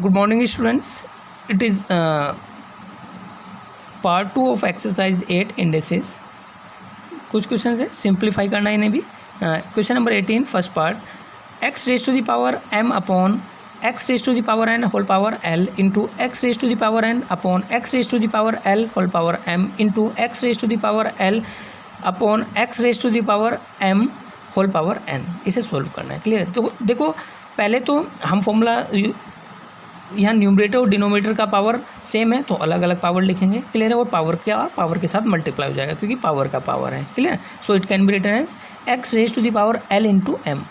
Good morning students, it is part 2 of exercise 8 indices. कुछ question है, simplify करना है इन्हें भी। Question number 18 first part, x raise to the power m upon x raise to the power n whole power l into x raise to the power n upon x raise to the power l whole power m into x raise to the power l upon x raise to the power m whole power n। इसे solve करना है। Clear? तो देखो, पहले तो हम formula यहाँ numerator और डिनोमिनेटर का पावर सेम है तो अलग अलग पावर लिखेंगे। क्लियर है? और पावर क्या, पावर के साथ मल्टीप्लाई हो जाएगा क्योंकि पावर का पावर है। Clear? So it can be written as x raise to the power l into m.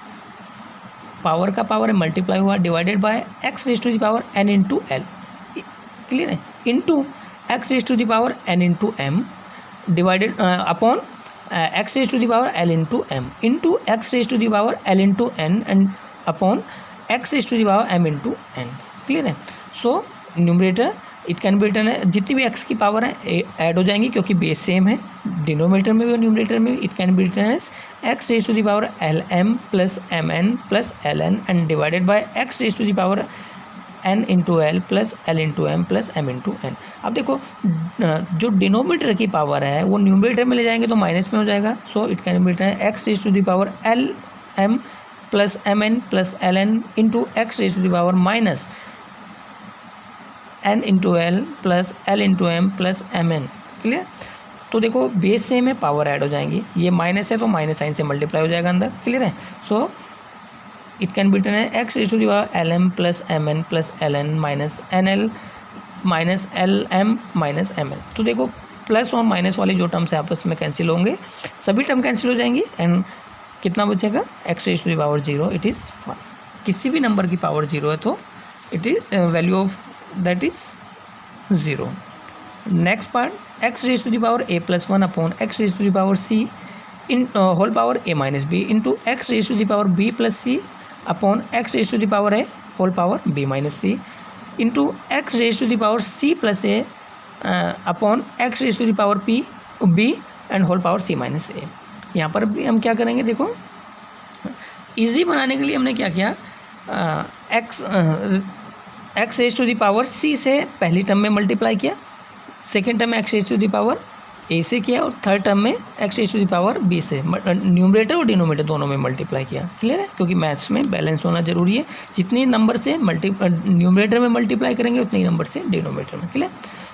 Power का पावर है मल्टीप्लाई हुआ, divided by x raise to the power N into l. Clear है? Into x raise to the power N into m divided upon x raise to the power l into m into x raise to the power l into n and upon x raise to the power m into n. Clear है? So numerator it can be written है, जितनी भी x की power है add हो जाएंगी क्योंकि base same है। डिनोमिनेटर में भी और न्यूमरेटर में it can be written as x raise to the power L M plus M N plus L N and divided by x raise to the power N into L plus L into M plus M into N. अब देखो, जो denominator की power है वो numerator में ले जाएंगे तो माइनस में हो जाएगा। So it can be written है x raise to the power L M plus M N plus L n into x raise to the power minus n into L plus L into M plus M n. Clear? तो देखो, base same है, power add हो जाएंगी। ये minus है तो minus sign से multiply हो जाएगा अंदर। क्लियर है? So it can be written है x raise to the power L M plus M N plus L n minus n l minus l m minus m n. तो देखो, plus और minus वाली जो टर्म्स है आपस में कैंसिल होंगे, सभी टर्म कैंसिल हो जाएंगी एंड कितना बचेगा? X raise to the power 0। It is किसी भी नंबर की पावर 0 है तो it is value of that is 0. Next part, x raised to the power a plus 1 upon x raised to the power c in whole power a minus b into x raised to the power b plus c upon x raised to the power a whole power b minus c into x raised to the power c plus a upon x raised to the power b and whole power c minus a। यहाँ पर भी हम क्या करेंगे? देखो, easy बनाने के लिए हमने क्या किया, x raise to the power c से पहली टर्म में मल्टीप्लाई किया, सेकेंड टर्म में x raise to the power a से किया और थर्ड टर्म में x raise to the power b से न्यूमरेटर और डिनोमिनेटर दोनों में मल्टीप्लाई किया। क्लियर है? क्योंकि मैथ्स में बैलेंस होना जरूरी है। जितने नंबर से न्यूमरेटर में मल्टीप्लाई करेंगे उतने ही नंबर से डिनोमिनेटर में। Clear?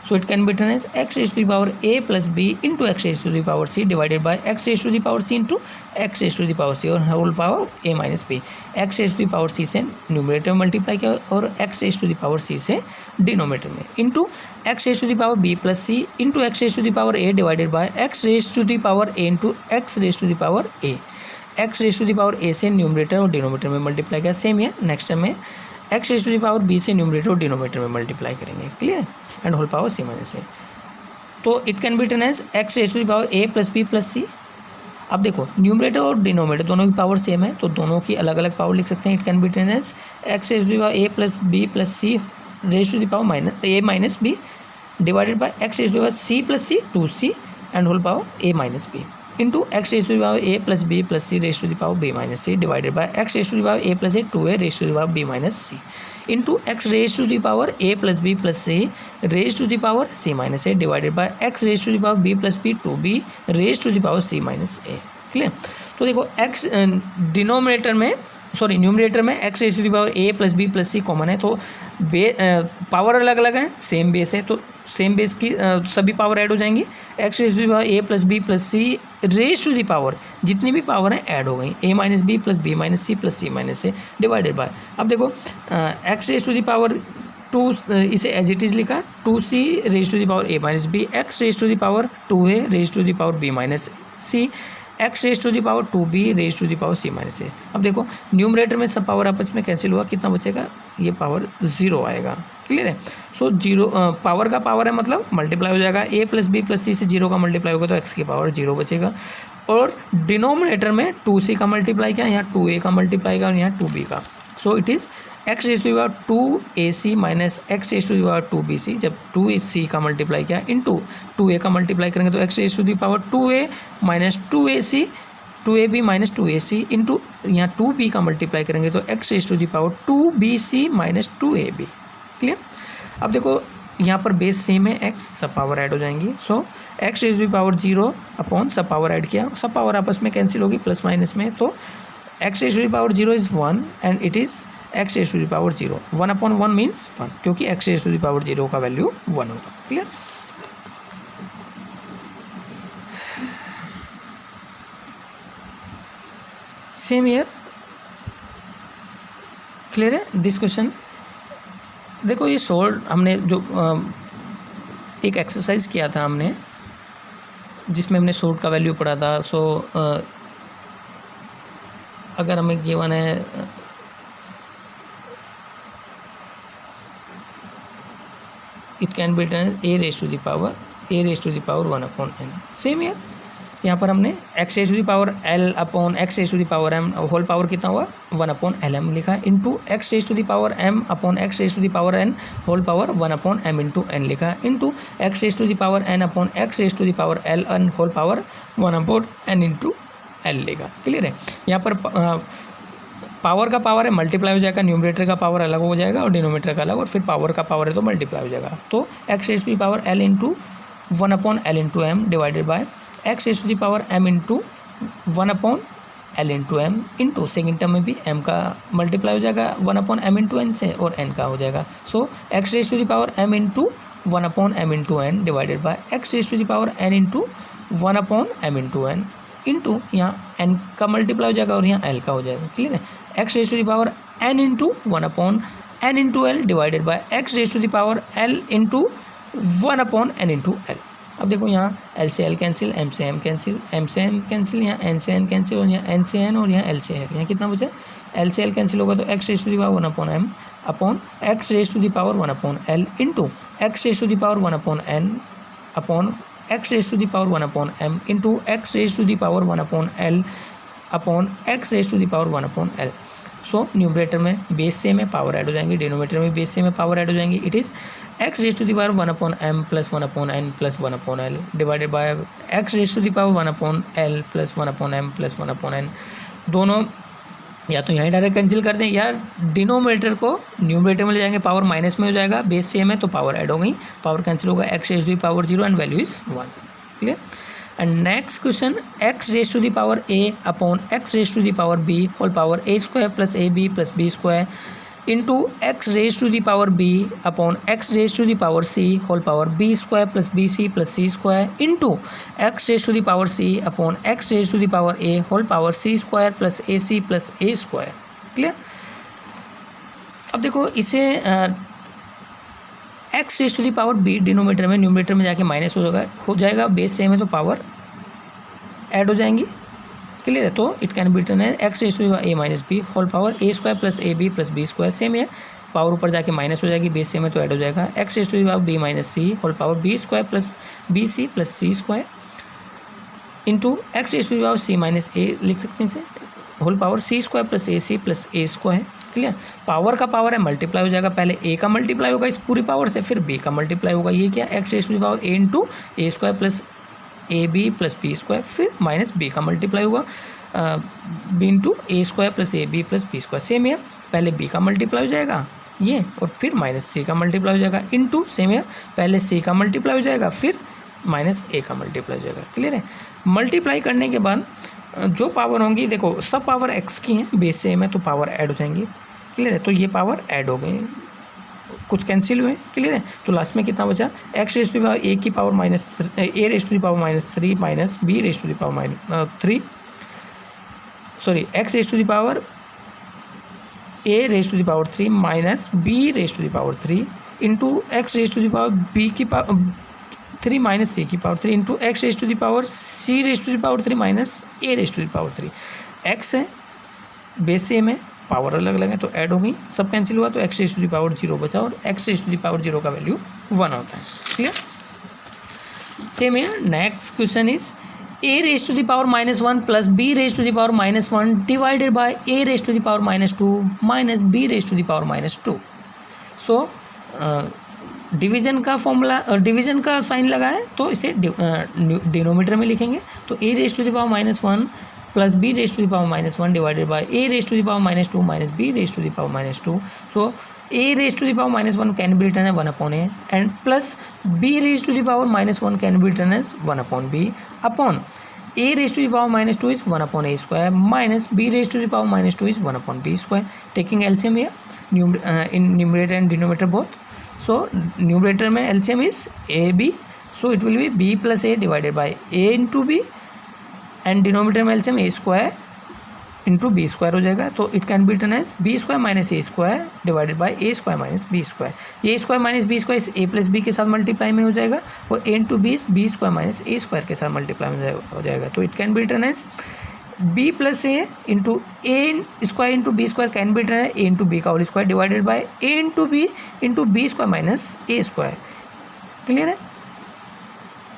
So it can be written as x raise to the power A plus b into x raise to the power c divided by x raise to the power c into x raise to the power c और whole power A minus b. X raise to the power c से numerator में multiply किया और x raise to the power c से denominator में into x raise to the power B plus c into x raise to the power a divided by x raise to the power a into x raise to the power a. X raise to the power a से numerator और denominator में multiply किया, same है। Next time में x raise to the power b से numerator और denominator में multiply करेंगे। Clear? And whole power C minus a. तो it can be written as x raise to the power A plus B plus c. अब देखो, numerator और denominator दोनों की पावर सेम है तो दोनों की अलग अलग पावर लिख सकते हैं। It can be written as x raise to the power A plus B plus C raise to the power minus A minus B divided by x raise to the power C plus C 2c and whole power A minus B into x raise to the power A plus B plus C raise to the power B minus C divided by x raise to the power A plus A 2a raise to the power B minus C into x raise to the power A plus B plus C raise to the power C minus A divided by x raise to the power B plus B 2b raise to the power C minus A. Clear? तो देखो, X denominator में numerator में x raise to the power A plus B plus C common है तो power अलग अलग है, same base है तो सेम बेस की सभी पावर ऐड हो जाएंगी। X raise to the power A plus B plus C raise to the power जितनी भी पावर हैं ऐड हो गई, a minus b plus b minus c plus c minus A divided by. अब देखो, x raise to the power 2 इसे as it is लिखा 2c raise to the power A minus b x raise to the power 2a raise to the power B minus c x raise to the power 2b raise to the power C minus a. अब देखो, numerator में सब power आपस में cancel हुआ, कितना बचेगा? ये पावर 0 आएगा। क्लियर है? सो 0 पावर का पावर है मतलब मल्टीप्लाई हो जाएगा। ए प्लस बी प्लस सी से 0 का मल्टीप्लाई होगा तो एक्स की पावर 0 बचेगा और डिनोमिनेटर में 2c का मल्टीप्लाई किया, यहाँ 2a का मल्टीप्लाई किया और यहाँ 2b का। So it is X raise to the power 2ac minus X raise to the power 2bc। जब 2c का मल्टीप्लाई किया इंटू 2a का मल्टीप्लाई करेंगे तो X raise to the power 2a minus 2ac 2ab minus 2ac into यहाँ 2b का multiply करेंगे तो X raise to the power 2bc minus 2ab। Clear. अब देखो यहाँ पर बेस सेम है, x सब पावर ऐड हो जाएंगी। सो x raise to the power 0 upon सब पावर ऐड किया, सब पावर आपस में कैंसिल होगी प्लस माइनस में, तो x raise to the power 0 is 1 and it is x raise to the power 0। 1 upon 1 means 1, क्योंकि x raise to the power 0 का वैल्यू 1 होगा। क्लियर। सेम ईयर, क्लियर है दिस क्वेश्चन। देखो ये solve हमने जो एक एक्सरसाइज किया था हमने, जिसमें हमने सोल्व का वैल्यू पढ़ा था। सो अगर हमें गिवन है it can be written a raised to the power 1 upon n। Same here यहाँ पर हमने x raise to the power l upon x raise to the power m whole power कितना हुआ 1 अपॉन lm लिखा, into x raise to the power m upon x raise to the power n whole power 1 upon m into n लिखा, into x raise to the power n upon x raise to the power l n whole power 1 upon n into l लिखा। Clear है। यहाँ पर power का power है multiply हो जाएगा, numerator का पावर अलग हो जाएगा और डिनोमिनेटर का अलग, और फिर पावर का पावर है तो मल्टीप्लाई हो जाएगा। तो x raise to the power l into 1 upon l into m divided by x raise to the power m into 1 upon l into m into second term में भी m का multiply हो जाएगा 1 अपॉन m इंटू n से, और n का हो जाएगा। So x raise to the power m into 1 upon m into n divided by x raise to the power n into 1 upon m into n into यहाँ n का multiply हो जाएगा और यहाँ l का हो जाएगा। क्लियर है। x raise to the power n into 1 upon n into l divided by x raise to the power l into 1 upon n into l। अब देखो यहाँ l से l कैंसिल, m से m कैंसिल, m से n cancel, यहाँ n से n cancel, और यहाँ n से n और यहाँ l से l, यहाँ कितना बचा l से l कैंसिल होगा तो x raise to the power 1 upon m upon x raise to the power 1 upon l into x raise to the power 1 upon n upon x raise to the power 1 upon m into x raise to the power 1 upon l upon x raise to the power 1 upon l। So numerator में base same है, power add हो जाएंगी, denominator में base same है, power add हो जाएंगी। It is x raise to the power 1 upon m plus 1 upon n plus 1 upon l divided by x raise to the power 1 upon l plus 1 upon m plus 1 upon n। दोनों या तो यहाँ direct cancel कर दें, या denominator को numerator में ले जाएंगे, पावर माइनस में हो जाएगा, बेस सेम है तो पावर ऐड हो गई, पावर कैंसिल होगा, x raise to the power 0 and value is 1। Clear. And next question x raise to the power a upon x raise to the power b whole power a square plus ab plus b square into x raise to the power b upon x raise to the power c whole power b square plus bc plus c square into x raise to the power c upon x raise to the power a whole power c square plus ac plus a square. Clear. अब देखो इसे x raise to the power b denominator में, numerator में जाके minus हो जाएगा, base same है तो पावर ऐड हो जाएंगी। क्लियर है। तो इट कैन बी रिटन है x raise to the a minus b whole power a square plus ab plus b square. Same है, पावर ऊपर जाके माइनस हो जाएगी, बेस सेम है तो ऐड हो जाएगा, x raise to the power b minus c whole power b square plus bc plus c square into x raise to the power c minus a लिख सकते हैं इसे, whole power c square plus ac plus a square. Clear. Power का power है multiply हो जाएगा, पहले a का मल्टीप्लाई होगा इस पूरी पावर से, फिर b का मल्टीप्लाई होगा, ये क्या x raise to the power a into a square plus ab plus b square, फिर माइनस b का मल्टीप्लाई होगा b into a square plus ab plus b square. Same है, पहले b का मल्टीप्लाई हो जाएगा ये, और फिर माइनस c का मल्टीप्लाई हो जाएगा इंटू, सेम है, पहले c का मल्टीप्लाई हो जाएगा फिर माइनस a का मल्टीप्लाई हो जाएगा। क्लियर है। मल्टीप्लाई करने के बाद जो पावर होंगी, देखो सब पावर x की हैं, बेस सेम है तो पावर ऐड हो जाएंगी। क्लियर है। तो ये पावर ऐड हो गई, कुछ कैंसिल हुए। क्लियर है। तो लास्ट में कितना बचा, x raise to the power a की power minus a raised to the power minus 3 minus b raised to the power minus 3, sorry x raise to the power a raised to the power 3 minus b raised to the power 3 into x raise to the power b की power 3 minus c की power 3 into x raise to the power c raised to the power 3 minus a raised to the power 3। x है, base same है, power अलग अलग है तो add हो गई, सब कैंसिल हुआ तो x raise to the power 0 बचा, और x raise to the power 0 का वैल्यू 1 होता है। क्लियर। सेम है। Next question is a raised to the power -1 plus b raised to the power -1 divided by a raised to the power -2 minus b raised to the power -2। So division का formula, division का sign लगा है तो इसे denominator में लिखेंगे, तो a raised to the power -1 plus B raise to the power minus one divided by A raise to the power minus two minus B raise to the power minus two. So A raise to the power minus one can be written as one upon A and plus B raise to the power minus one can be written as one upon B upon a raised to the power minus 2 is 1 upon a square minus b raised to the power minus 2 is 1 upon b square. Taking LCM here in numerator and denominator both. So numerator में LCM is ab, so it will be b plus a divided by a into b and denominator में LCM a square into B square हो जाएगा. तो it can be written as B square minus A square divided by A square minus B square. A square minus B square A plus B के साथ multiply में हो जाएगा और A into B square minus A square के साथ multiply में हो जाएगा. तो it can be written as B plus A into A square into B square can be written as a into b का whole square divided by a into B square minus A square. Clear है.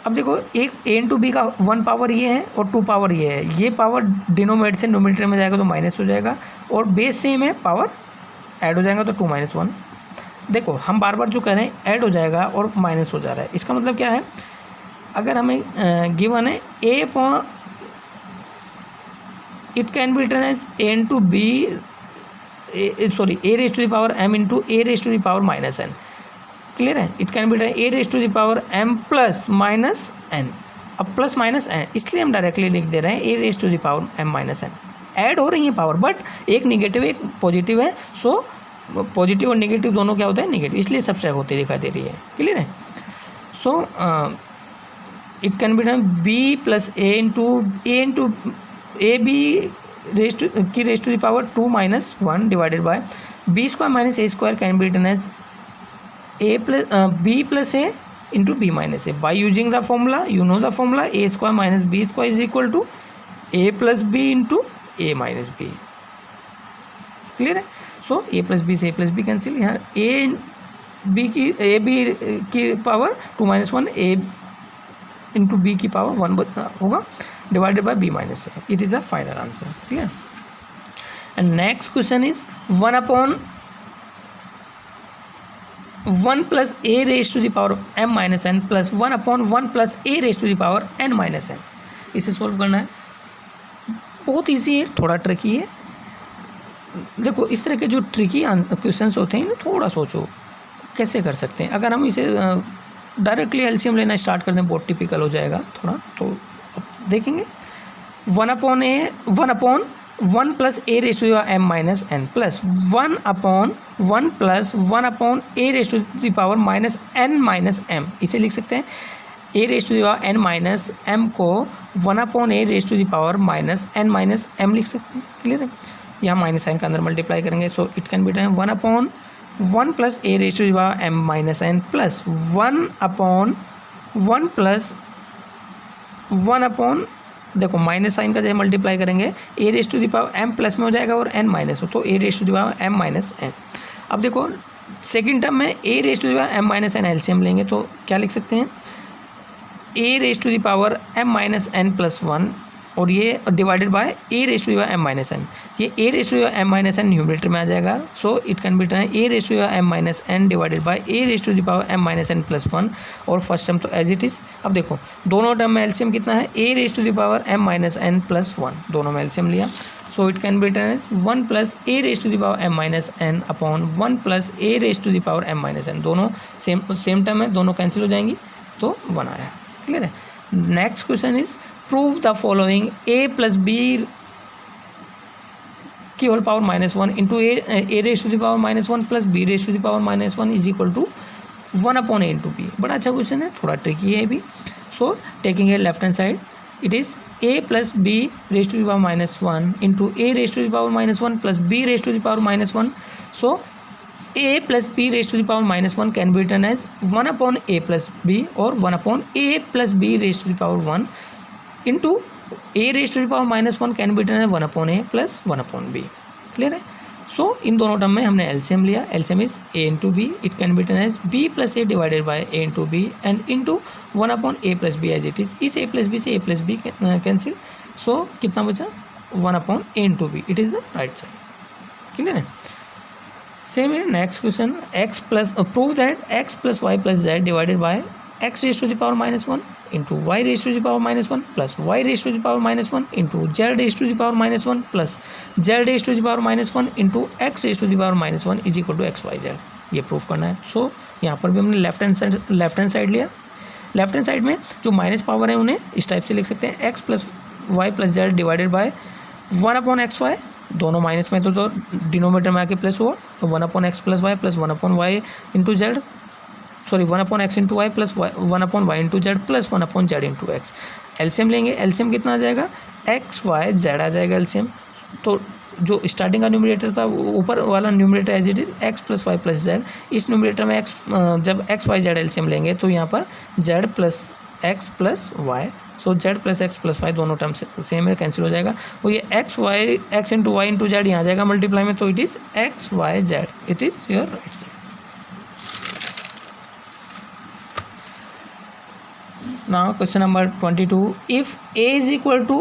अब देखो एक ए into b का 1 power ये है और 2 power ये है. ये पावर डिनोमिनेटर से नोमिनेटर में जाएगा तो माइनस हो जाएगा और बेस सेम है, पावर ऐड हो जाएगा तो 2 माइनस 1. देखो हम बार बार जो कह रहे हैं ऐड हो जाएगा और माइनस हो जा रहा है. इसका मतलब क्या है, अगर हमें गिवन है a upon it can be written as a into b a raise to the power m into a raise to the power minus n. Clear है. It can be written a raise to the power m plus minus n. अब plus minus n इसलिए हम directly लिख दे रहे हैं a raise to the power m minus n. Add हो रही है पावर बट एक निगेटिव एक पॉजिटिव है. सो पॉजिटिव और निगेटिव दोनों क्या होते हैं, निगेटिव, इसलिए सब्सट्रैक्ट होते दिखाई दे रही है. क्लियर है. So it can be written B plus A into A B raise to the power 2 minus 1 divided by B square minus A square can be written as a plus b plus a into b minus a. By using the formula, you know the formula, a square minus b square is equal to a plus b into a minus b. Clear है. So a plus b से a plus b cancel. यहाँ a b की पावर 2 minus 1 a into b की पावर 1 होगा divided by b minus a. It is the final answer. Clear. And next question is 1 upon 1 plus A raise to the power m minus N plus 1 upon 1 plus A raise to the power n minus N. इसे solve करना है. बहुत easy है, थोड़ा tricky है. देखो इस तरह के जो ट्रिकी क्वेश्चंस होते हैं ना, थोड़ा सोचो कैसे कर सकते हैं. अगर हम इसे डायरेक्टली एलसीएम लेना स्टार्ट कर दें बहुत टिपिकल हो जाएगा थोड़ा. तो देखेंगे 1 upon 1 plus A raise to the power m minus N plus 1 upon 1 plus 1 upon a raise to the power minus n minus m. इसे लिख सकते हैं a raise to the power n minus m को 1 upon a raise to the power minus n minus m लिख सकते हैं. Clear है. यहाँ माइनस साइन का अंदर मल्टीप्लाई करेंगे. So it can be written 1 upon 1 plus A raise to the power m minus N plus 1 upon 1 plus 1 upon, देखो minus sign का जैसे मल्टीप्लाई करेंगे a raise to the power m plus में हो जाएगा और एन माइनस हो तो a raise to the power m minus n. अब देखो सेकंड टर्म में a raise to the power m minus N LCM लेंगे तो क्या लिख सकते हैं, a raise to the power m minus N plus 1 और ये divided by A raise to the power m minus n. ये a raise to the power m minus n numerator में आ जाएगा. So it can be written a raise to the power m minus n divided by A raise to the power m minus N plus 1 और first term तो as it is. अब देखो दोनों term में LCM कितना है, a raise to the power m minus N plus 1 दोनों में एलसीएम लिया. So it can be written as 1 plus A raise to the power m minus n upon 1 plus A raise to the power m minus n. दोनों same term है, दोनों cancel हो जाएंगी तो 1 आया. क्लियर है. Next question is prove the following a plus b की whole power minus 1 into a raise to the power minus 1 plus B raise to the power minus 1 is equal to 1 upon a into b. बड़ा अच्छा question है, थोड़ा tricky है भी. So taking a left hand side it is a plus B raise to the power minus 1 into a raise to the power minus 1 plus B raise to the power minus 1. So a plus b raised to the power minus 1 can be written as 1 upon a plus b or 1 upon a plus b raised to the power 1 into a raised to the power minus 1 can be written as 1 upon a plus 1 upon b. Clear है. So इन दोनों term में हमने LCM लिया. LCM is a into B. It can be written as b plus a divided by a into B and into 1 upon a plus B as it is. इस a plus B से a plus B cancel. So कितना बचा 1 upon a into B. It is the right side. Clear है. Same है next question. X plus prove that X plus Y plus Z divided by x raise to the power -1 into Y raise to the power -1 plus Y raise to the power -1 into Z raised to the power -1 plus Z raised to the power -1 into x raise to the power -1 is equal to X Y Z, ये proof करना है। सो यहाँ पर भी हमने left hand side लिया। Left hand side में जो माइनस पावर है उन्हें इस टाइप से लिख सकते हैं, X plus Y plus Z divided by 1/x/y, दोनों माइनस में तो डिनोमिनेटर में आके प्लस हुआ, तो 1/x plus Y plus 1/y into Z, sorry 1/x into Y plus 1/y into Z plus 1/z into X. LCM लेंगे, LCM कितना आ जाएगा, एक्स वाई जेड आ जाएगा एलसीएम। तो जो स्टार्टिंग का न्यूमरेटर था ऊपर वाला numerator as it is x plus Y plus z, इस न्यूमरेटर में एक्स जब एक्स वाई जेड एलसीएम लेंगे तो यहाँ पर z plus x plus y, so z plus x plus y दोनों टर्म सेम है, कैंसिल हो जाएगा। और ये x into y into z यहाँ आ जाएगा मल्टीप्लाई में, तो it is x Y z, it is your right side. Now question number 22, if a is equal to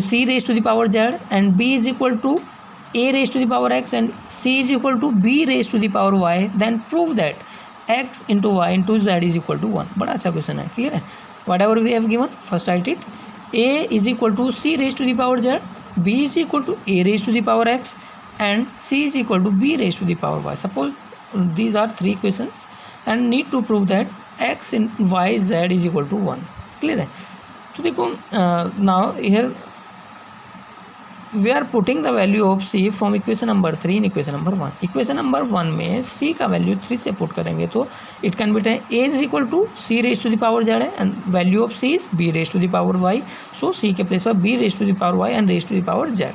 c raised to the power z and b is equal to a raised to the power x and c is equal to b raised to the power y, then prove that x into y into z is equal to 1। बड़ा अच्छा question है, clear है। whatever we have given, first write it, a is equal to c raised to the power z, b is equal to a raised to the power x and c is equal to b raised to the power y। suppose these are three questions and need to prove that x in y z is equal to 1, clear है। तो देखो now here we are putting the value of c from equation number 3 in equation number 1। Equation number 1 में c का value 3 से put करेंगे तो it can be ten a is equal to c raise to the power z है and value of c is b raise to the power y, so c के place पर b raise to the power y and raise to the power z,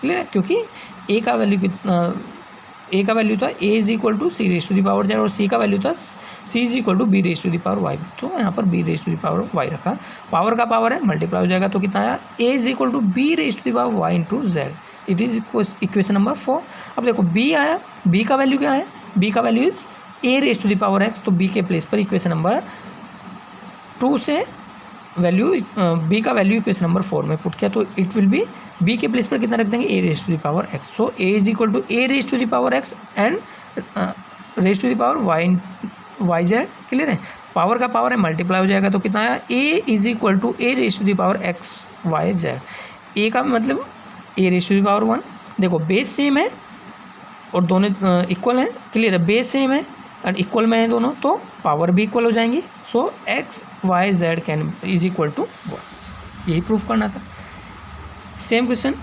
clear है। क्योंकि a का value था a is equal to c raise to the power z और c का value था c is equal to b raise to the power y, तो यहाँ पर b raise to the power y रखा। पावर का पावर है, मल्टीप्लाई हो जाएगा, तो कितना आया, a is equal to b raise to the power y into z, it is equation number 4। अब देखो b आया, b का वैल्यू क्या है, b का value is a raise to the power x, तो b के प्लेस पर इक्वेशन नंबर 2 से वैल्यू b का वैल्यू इक्वेशन नंबर 4 में पुट किया, तो इट विल बी b के प्लेस पर कितना रख देंगे, a raise to the power x, so a is equal to a raise to the power x and raise to the power y z, clear है। Power का power है, multiply हो जाएगा, तो कितना आया, a is equal to a raise to the power x y z, a का मतलब a raise to the power 1। देखो बेस सेम है और दोनों इक्वल हैं, क्लियर है, बेस सेम है एंड इक्वल में है दोनों, तो पावर भी इक्वल हो जाएंगी, सो x y z can is equal to 1, यही प्रूफ करना था। Same question,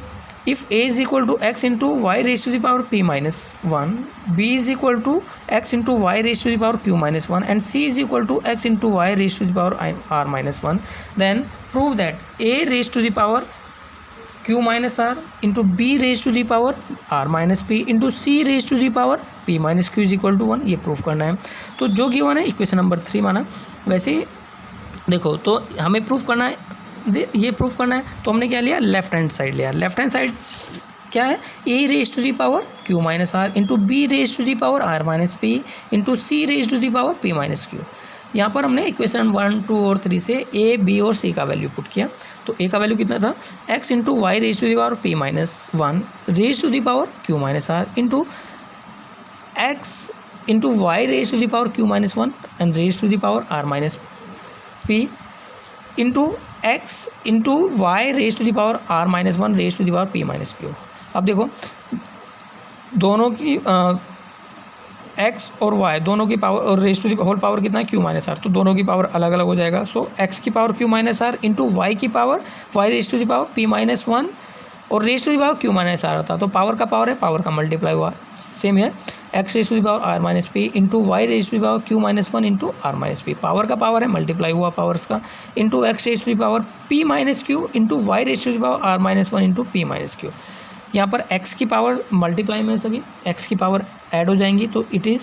if a is equal to x into y raised to the power p minus 1, b is equal to x into y raised to the power q minus 1 and c is equal to x into y raised to the power r minus 1, then prove that a raised to the power q minus r into b raised to the power r minus p into c raised to the power p minus q is equal to 1, ये proof करना है। तो जो given है equation number 3 माना, वैसे ही देखो तो हमें प्रूफ करना है, ये प्रूफ करना है, तो हमने क्या लिया, लेफ्ट हैंड साइड लिया। लेफ्ट हैंड साइड क्या है, a raise to the power q minus r into b raise to the power r minus p into c raise to the power p minus q. यहाँ पर हमने equation 1, 2 और 3 से a, b और c का value put किया, तो a का वैल्यू कितना था, x into Y raise to the power p minus 1 raise to the power q minus r into x into Y raise to the power q minus 1 and raise to the power r minus p into x into Y raise to the power r minus 1 raise to the power p minus q. अब देखो दोनों की x और y दोनों की power और raise to the whole power कितना है, q माइनस आर, तो दोनों की पावर अलग अलग हो जाएगा, सो x की power q minus r into y की power y raise to the power p minus 1 और raise to the power q minus r था, तो पावर का पावर है, पावर का मल्टीप्लाई हुआ, सेम है, x raise to the power r minus p into Y raise to the power q minus 1 into r minus p, power का power है, multiply हुआ पावर्स का, into x raise to the power p minus q into Y raise to the power r minus 1 into p minus q. यहाँ पर x की power multiply में सभी x की पावर ऐड हो जाएंगी, तो it is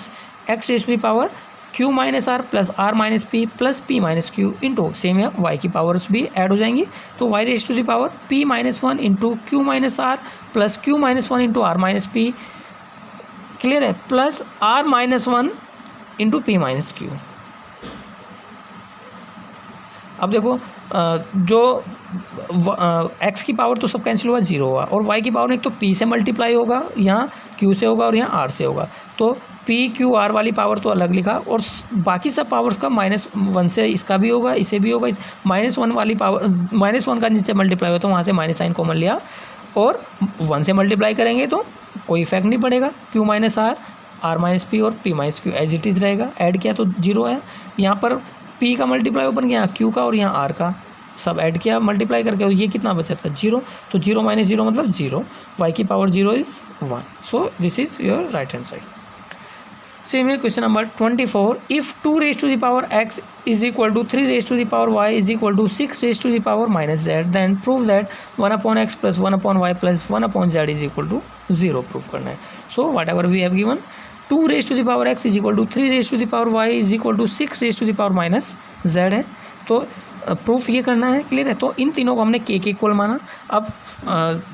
x raise to the power q minus r plus r minus p plus p minus q into same है y की पावर्स भी ऐड हो जाएंगी, तो y raise to the power p minus 1 into q minus r plus q minus 1 into r minus p, clear है, plus r minus 1 into p minus q. अब देखो जो x की पावर तो सब कैंसिल हुआ, 0 हुआ, और y की पावर एक तो p से मल्टीप्लाई होगा, यहाँ q से होगा और यहाँ r से होगा, तो पी क्यू आर वाली पावर तो अलग लिखा और बाकी सब पावर्स का -1 से इसका भी होगा, इसे भी होगा। -1 वाली पावर -1 का नीचे मल्टीप्लाई हुआ तो वहाँ से माइनस साइन कॉमन लिया और 1 से मल्टीप्लाई करेंगे तो कोई इफेक्ट नहीं पड़ेगा। Q minus r, r minus p और p minus q as it is रहेगा। ऐड किया तो 0 आया। यहाँ पर पी का मल्टीप्लाई ओपन किया, क्यू का और यहाँ आर का, सब ऐड किया मल्टीप्लाई करके और ये कितना बचा था 0। तो 0 - 0 मतलब 0। y की power 0 is 1। So this is your right hand side. Same है question number 24। If 2 raise to the power x is equal to 3 raise to the power y is equal to 6 raise to the power -z, then prove that 1/x plus 1/y plus 1/z is equal to 0 prove करना है। So whatever we have given 2 raise to the power x is equal to 3 raise to the power y is equal to 6 raise to the power -z है। तो proof ये करना है, clear है। तो इन तीनों को हमने k के इक्वल माना। अब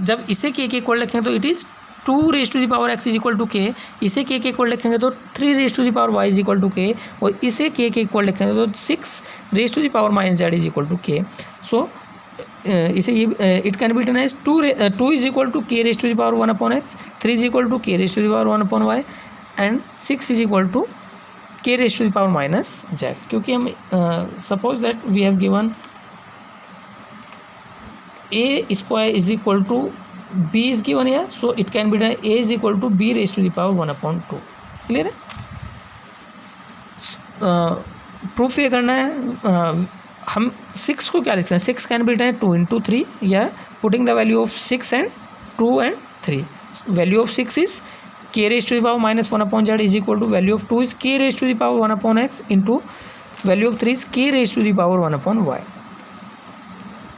जब इसे k के इक्वल रखें तो it is 2 raise to the power x is equal to k, इसे k के इक्वल रखेंगे तो 3 raise to the power y is equal to k और इसे k के इक्वल रखेंगे तो 6 raise to the power -z is equal to k। So इसे ये it can be written as 2 is equal to k raise to the power 1/x, 3 is equal to k raise to the power 1/y and 6 is equal to k raise to the power -z। क्योंकि हम suppose that we have given a square is equal to b is given here, so it can be done a is equal to b raised to the power 1/2। Clear है। Proof ये करना है। हम 6 को क्या लिखते हैं, 6 कैन बी रिटन 2 × 3 या putting the value of 6 and 2 and 3। Value of 6 is k raised to the power -1/z is equal to value of 2 is k raised to the power 1/x into value of 3 is k raised to the power 1/y।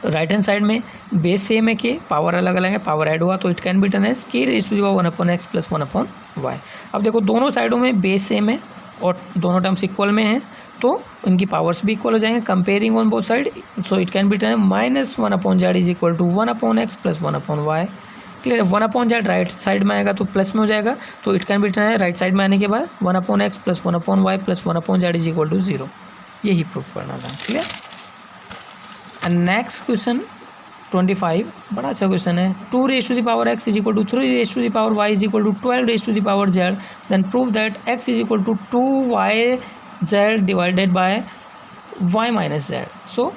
Right hand side में base same है, के power अलग अलग है, power add हुआ तो it can be written as k raise to the power 1/x plus 1/y। अब देखो दोनों साइडों में बेस सेम है और दोनों टर्म्स इक्वल में हैं तो इनकी पावर्स भी इक्वल हो जाएंगे। Comparing on both side, so it can be written -1/z is equal to 1/x plus 1/y। Clear है। 1/z राइट साइड में आएगा तो प्लस में हो जाएगा, तो it can be written right side में आने के बाद 1/x plus 1/y plus 1/z is equal to 0। यही प्रूफ करना था। क्लियर। एंड नेक्स्ट क्वेश्चन 25 बड़ा अच्छा क्वेश्चन है। 2 raise to the power x is equal to 3 raise to the power y is equal to 12 raise to the power z, then prove that x is equal to 2yz divided by y minus z। So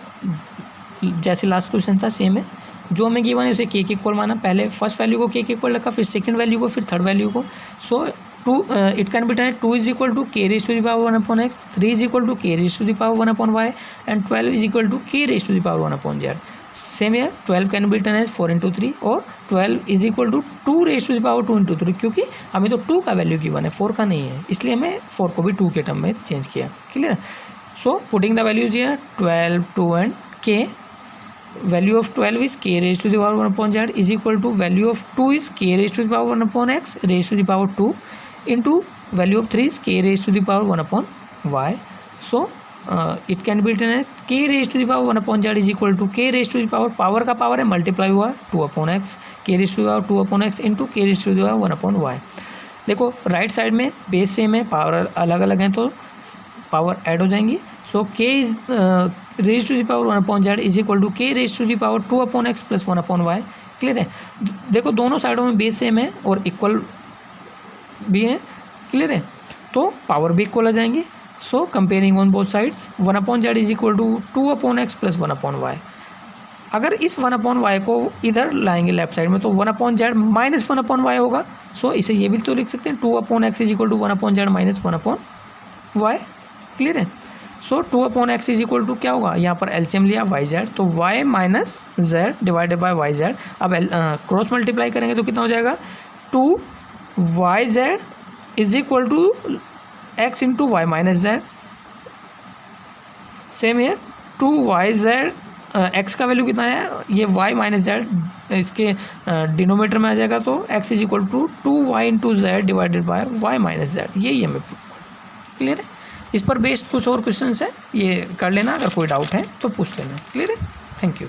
जैसे last question था same है, जो हमें given है उसे k के equal माना। पहले फर्स्ट वैल्यू को k के इक्वल रखा, फिर सेकंड वैल्यू को, फिर थर्ड वैल्यू को। So 2 it can be written 2 is equal to k raise to the power 1/x, 3 is equal to k raise to the power 1/y and 12 is equal to k raise to the power 1/z। Same है, 12 can be written as 4 × 3 और 12 is equal to 2 raise to the power 2 × 3, क्योंकि हमें तो 2 का value given है, 4 का नहीं है, इसलिए हमें 4 को भी 2 के टर्म में चेंज किया। Clear. So putting the values here 12, 2 and k। Value of 12 is k raise to the power 1/z is equal to value of 2 is k raise to the power 1/x raise to the power 2 into value of 3 is k raise to the power 1/y। So it can be written as k raise to the power 1/z is equal to k raise to the power का power है multiply हुआ 2/x, k raise to the power 2/x into k raise to the power 1/y। देखो right side में base same है, power अलग अलग हैं तो पावर ऐड हो जाएंगी। So k is raise to the power 1/z is equal to k raise to the power 2/x plus 1/y। Clear है। देखो दोनों साइडों में बेस सेम है और इक्वल भी है। क्लियर है। तो पावर भी इक्वल हो जाएंगे। So comparing on both sides 1/z is equal to 2/x plus 1/y। अगर इस 1/y को इधर लाएंगे लेफ्ट साइड में तो 1/z माइनस 1/y होगा। सो इसे ये भी तो लिख सकते हैं 2/x is equal to 1/z minus 1/y। Clear है। So 2/x is equal to क्या होगा, यहाँ पर एलसीएम लिया yz तो y minus z divided by yz। अब क्रॉस मल्टीप्लाई करेंगे तो कितना हो जाएगा 2yz is equal to x into y minus z. Same है 2yz x का वैल्यू कितना है, ये y माइनस जेड इसके डिनोमीटर में आ जाएगा तो x is equal to 2y into z divided by y minus z. यही हमें प्रूफ करना। क्लियर है। इस पर बेस्ड कुछ और क्वेश्चन है, ये कर लेना, अगर कोई डाउट है तो पूछ लेना। क्लियर है। Thank you.